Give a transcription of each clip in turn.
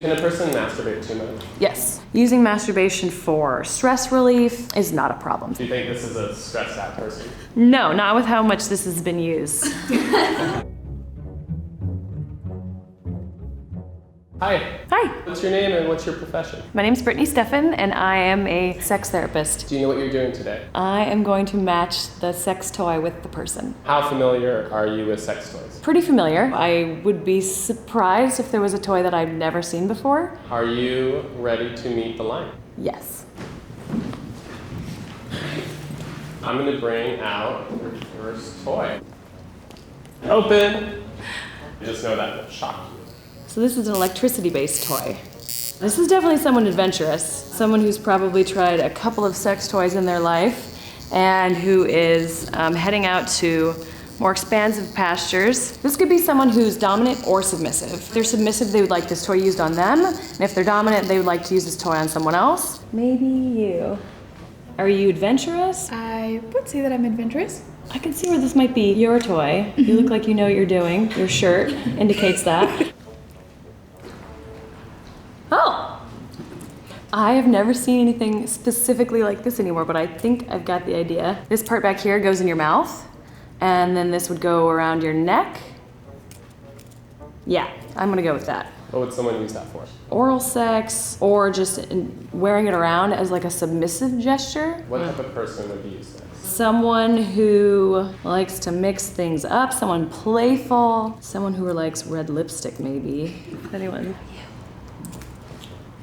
Can a person masturbate too much? Yes. Using masturbation for stress relief is not a problem. Do you think this is a stressed out person? No, not with how much this has been used. Hi. Hi. What's your name and what's your profession? My name's Brittany Steffen and I am a sex therapist. Do you know what you're doing today? I am going to match the sex toy with the person. How familiar are you with sex toys? Pretty familiar. I would be surprised if there was a toy that I've never seen before. Are you ready to meet the line? Yes. I'm going to bring out your first toy. Open. Just know that will shock you. So this is an electricity-based toy. This is definitely someone adventurous, someone who's probably tried a couple of sex toys in their life and who is heading out to more expansive pastures. This could be someone who's dominant or submissive. If they're submissive, they would like this toy used on them, and if they're dominant, they would like to use this toy on someone else. Maybe you. Are you adventurous? I would say that I'm adventurous. I can see where this might be your toy. You look like you know what you're doing. Your shirt indicates that. Oh! I have never seen anything specifically like this anymore, but I think I've got the idea. This part back here goes in your mouth, and then this would go around your neck. Yeah, I'm gonna go with that. What would someone use that for? Oral sex, or just wearing it around as like a submissive gesture. What type of person would use this? Someone who likes to mix things up, someone playful, someone who likes red lipstick maybe. Anyone?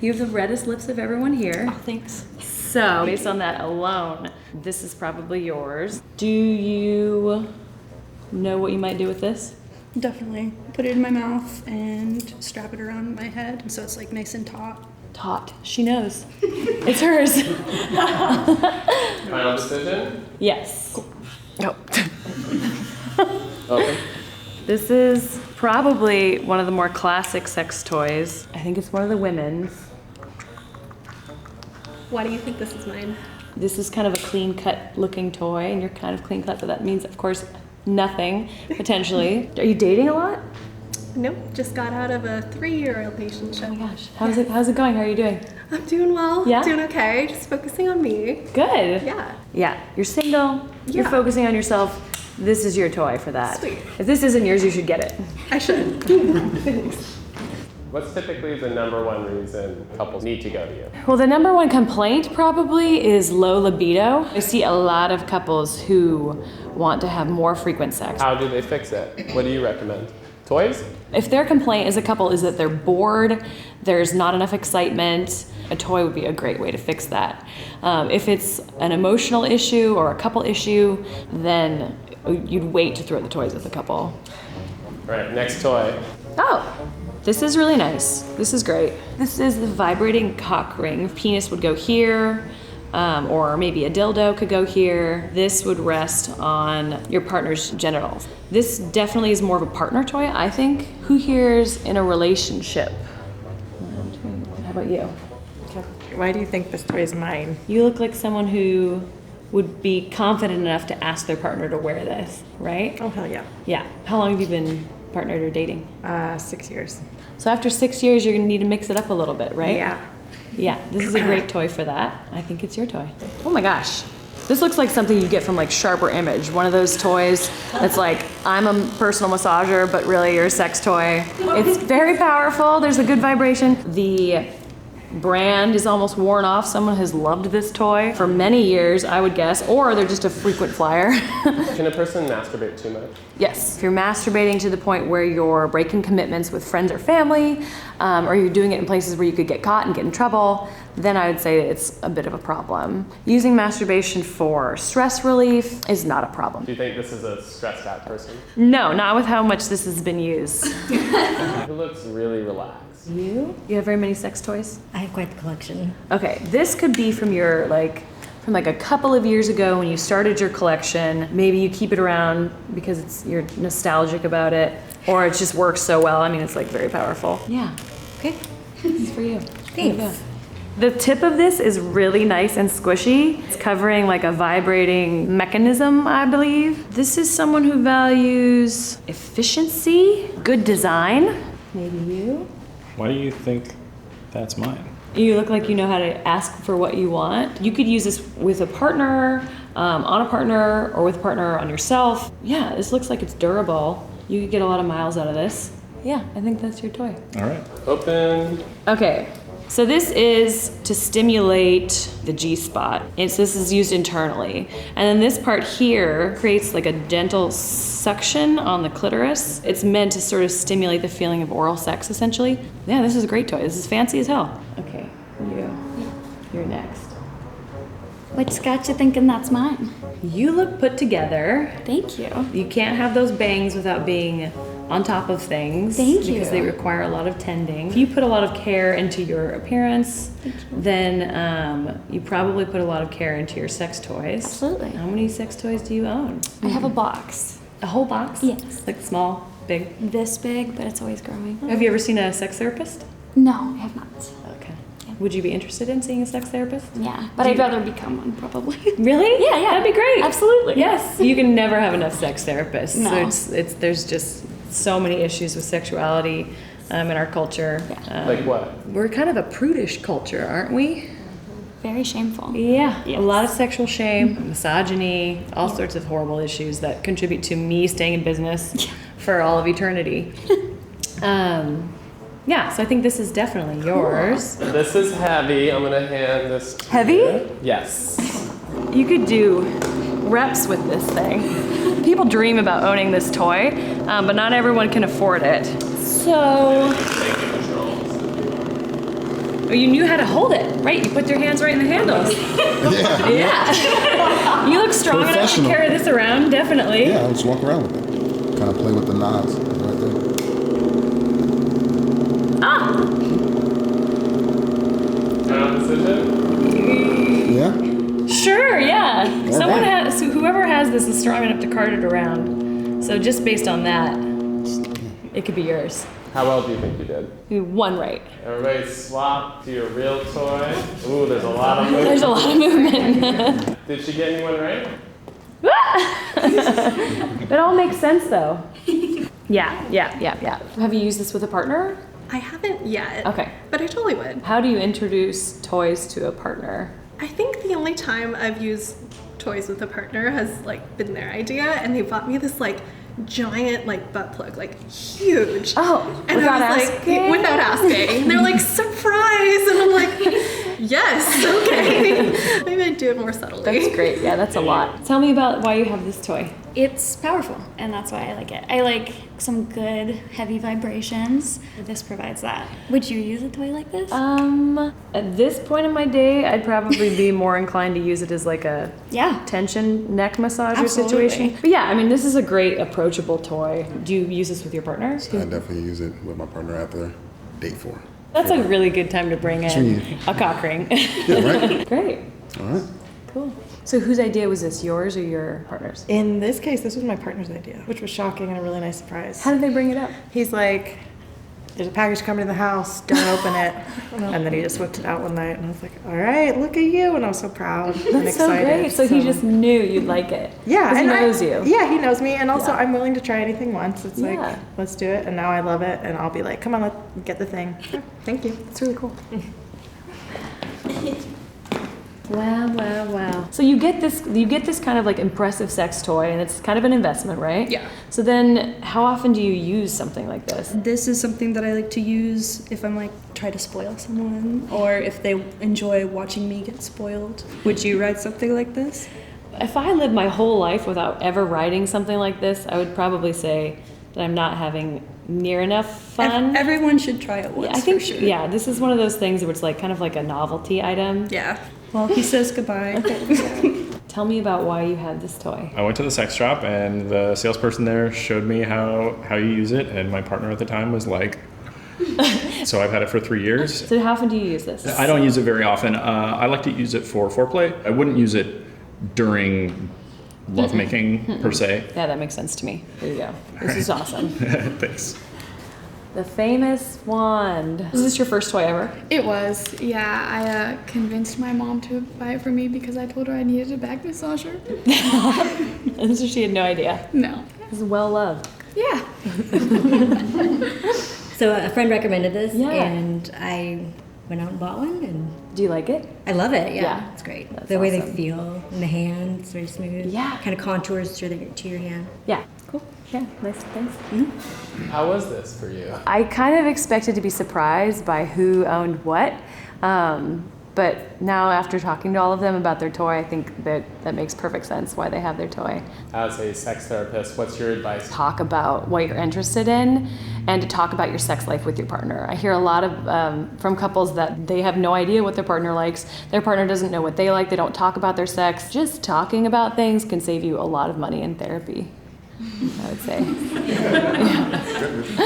You have the reddest lips of everyone here. Oh, thanks. So, based on that alone, this is probably yours. Do you know what you might do with this? Definitely. Put it in my mouth and strap it around my head so it's like nice and taut. Taut. She knows. It's hers. Final decision? Yes. Oh. Open. This is probably one of the more classic sex toys. I think it's one of the women's. Why do you think this is mine? This is kind of a clean-cut looking toy, and you're kind of clean-cut, so that means, of course, nothing, potentially. Are you dating a lot? Nope, just got out of a 3-year relationship. Oh my gosh, how's it going? How are you doing? I'm doing well, Yeah? doing okay, just focusing on me. Good. Yeah. Yeah, you're single, you're Yeah. focusing on yourself. This is your toy for that. Sweet. If this isn't yours, you should get it. I should. Thanks. What's typically the #1 reason couples need to go to you? Well, the #1 complaint probably is low libido. I see a lot of couples who want to have more frequent sex. How do they fix it? What do you recommend? Toys? If their complaint as a couple is that they're bored, there's not enough excitement, a toy would be a great way to fix that. If it's an emotional issue or a couple issue, then you'd wait to throw the toys at the couple. All right, next toy. Oh, this is really nice. This is great. This is the vibrating cock ring. Penis would go here, or maybe a dildo could go here. This would rest on your partner's genitals. This definitely is more of a partner toy, I think. Who here is in a relationship? How about you? Why do you think this toy is mine? You look like someone who would be confident enough to ask their partner to wear this, right? Oh, hell yeah. Yeah. How long have you been partnered or dating? 6 years. So after 6 years, you're gonna need to mix it up a little bit, right? Yeah. Yeah, this is a great toy for that. I think it's your toy. Oh my gosh. This looks like something you get from like Sharper Image. One of those toys that's like, I'm a personal massager, but really you're a sex toy. It's very powerful. There's a good vibration. The brand is almost worn off. Someone has loved this toy for many years, I would guess, or they're just a frequent flyer. Can a person masturbate too much? Yes, if you're masturbating to the point where you're breaking commitments with friends or family, or you're doing it in places where you could get caught and get in trouble, then I would say it's a bit of a problem. Using masturbation for stress relief is not a problem. Do you think this is a stressed out person? No, not with how much this has been used. Who looks really relaxed? You? You have very many sex toys? I have quite the collection. Okay, this could be from your from a couple of years ago when you started your collection. Maybe you keep it around because you're nostalgic about it, or it just works so well. I mean, it's like very powerful. Yeah. Okay. This is for you. Thanks. The tip of this is really nice and squishy. It's covering like a vibrating mechanism, I believe. This is someone who values efficiency, good design. Maybe you? Why do you think That's mine. You look like you know how to ask for what you want. You could use this with a partner, on a partner, or with a partner on yourself. Yeah, this looks like it's durable. You could get a lot of miles out of this. Yeah, I think that's your toy. All right. Open. Okay, so this is to stimulate the G-spot. This is used internally. And then this part here creates like a gentle suction on the clitoris. It's meant to sort of stimulate the feeling of oral sex, essentially. Yeah, this is a great toy. This is fancy as hell. Okay, you're next. What's got you thinking that's mine? You look put together. Thank you. You can't have those bangs without being on top of things. Thank you. Because they require a lot of tending. If you put a lot of care into your appearance, then you probably put a lot of care into your sex toys. Absolutely. How many sex toys do you own? I have a box. A whole box? Yes. Like small, big? This big, but it's always growing. Have you ever seen a sex therapist? No, I have not. Okay. Would you be interested in seeing a sex therapist? Yeah, but I'd rather become one probably. Really? Yeah, yeah. That'd be great. Absolutely. Yes. You can never have enough sex therapists. No. So there's just so many issues with sexuality in our culture. Yeah. Like what? We're kind of a prudish culture, aren't we? Very shameful. Yeah. Yes. A lot of sexual shame, misogyny, all sorts of horrible issues that contribute to me staying in business for all of eternity. Yeah, so I think this is definitely yours. This is heavy. I'm gonna hand this to Heavy? you. Yes. You could do reps with this thing. People dream about owning this toy, but not everyone can afford it. So, you knew how to hold it, right? You put your hands right in the handles. Yeah. Yeah. You look strong enough to Professional. carry this around, definitely. Yeah, I'll just walk around with it. Kind of play with the knobs right there. Ah! Final decision? Yeah? Sure, yeah. Someone right. has, so whoever has this is strong enough to cart it around. So just based on that, it could be yours. How well do you think you did? One right. Everybody swap to your real toy. Ooh, there's a lot of movement. There's a lot of movement. Did she get anyone right? It all makes sense though. Yeah. Have you used this with a partner? I haven't yet. Okay. But I totally would. How do you introduce toys to a partner? I think the only time I've used toys with a partner has like been their idea, and they bought me this like giant like butt plug, like huge. Oh, and without I was asking? like, without asking. And they're like, surprise, and I'm like, yes, okay. Maybe I'd do it more subtly. That's great. Yeah, that's a lot. Tell me about why you have this toy. It's powerful, and that's why I like it. I like some good heavy vibrations. This provides that. Would you use a toy like this? At this point in my day, I'd probably be more inclined to use it as like a Yeah. tension neck massager Absolutely. situation. But yeah, I mean, this is a great approachable toy. Do you use this with your partner? I definitely use it with my partner after date 4. That's a really good time to bring in Sweet. a cock ring. Yeah, right? Great. All right. Cool. So whose idea was this, yours or your partner's? In this case, this was my partner's idea, which was shocking and a really nice surprise. How did they bring it up? He's like, there's a package coming to the house, don't open it. And then he just whipped it out one night, and I was like, all right, look at you. And I was so proud and That's so excited. great. So he just knew you'd like it. Yeah, 'Cause he and knows you. Yeah, he knows me, and also Yeah. I'm willing to try anything once. It's Yeah. like, let's do it, and now I love it, and I'll be like, come on, let's get the thing. Thank you. It's really cool. Wow. So you get this kind of like impressive sex toy, and it's kind of an investment, right? Yeah. So then how often do you use something like this? This is something that I like to use if I'm like try to spoil someone, or if they enjoy watching me get spoiled. Would you ride something like this? If I lived my whole life without ever riding something like this, I would probably say that I'm not having near enough fun. Everyone should try it once. I think, for sure. yeah, this is one of those things where it's like kind of like a novelty item. Yeah. Well, he says goodbye. Tell me about why you had this toy. I went to the sex shop and the salesperson there showed me how you use it, and my partner at the time was like, so I've had it for 3 years. So how often do you use this? I don't use it very often. I like to use it for foreplay. I wouldn't use it during lovemaking per se. Yeah, that makes sense to me. There you go. This is awesome. Thanks. The famous wand. Is this your first toy ever? It was, yeah. I convinced my mom to buy it for me because I told her I needed a back massager. And so she had no idea. No. This is well loved. Yeah. So a friend recommended this, Yeah. and I went out and bought one, and Do you like it? I love it. Yeah, Yeah. it's great. That's The way they awesome. feel in the hand, it's very smooth. Yeah. Kind of contours to your hand. Yeah. Cool. Yeah, nice, thanks. How was this for you? I kind of expected to be surprised by who owned what. But now after talking to all of them about their toy, I think that makes perfect sense why they have their toy. As a sex therapist, what's your advice? Talk about what you're interested in and to talk about your sex life with your partner. I hear a lot of from couples that they have no idea what their partner likes. Their partner doesn't know what they like. They don't talk about their sex. Just talking about things can save you a lot of money in therapy, I would say. Yeah.